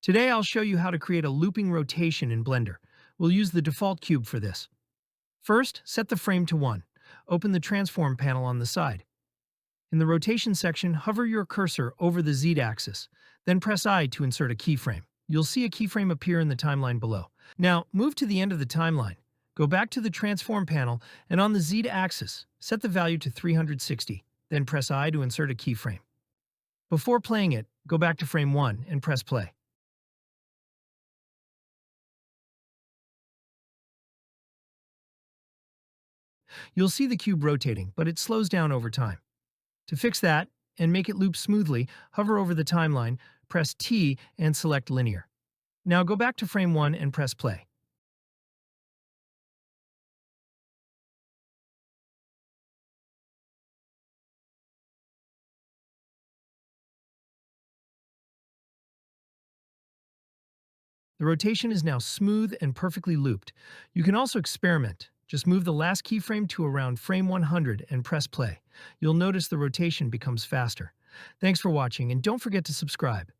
Today I'll show you how to create a looping rotation in Blender. We'll use the default cube for this. First, set the frame to 1. Open the transform panel on the side. In the rotation section, hover your cursor over the Z-axis, then press I to insert a keyframe. You'll see a keyframe appear in the timeline below. Now, move to the end of the timeline. Go back to the transform panel, and on the Z-axis, set the value to 360, then press I to insert a keyframe. Before playing it, go back to frame 1 and press play. You'll see the cube rotating, but it slows down over time. To fix that, and make it loop smoothly, hover over the timeline, press T, and select Linear. Now go back to frame 1 and press play. The rotation is now smooth and perfectly looped. You can also experiment. Just move the last keyframe to around frame 100 and press play. You'll notice the rotation becomes faster. Thanks for watching, and don't forget to subscribe.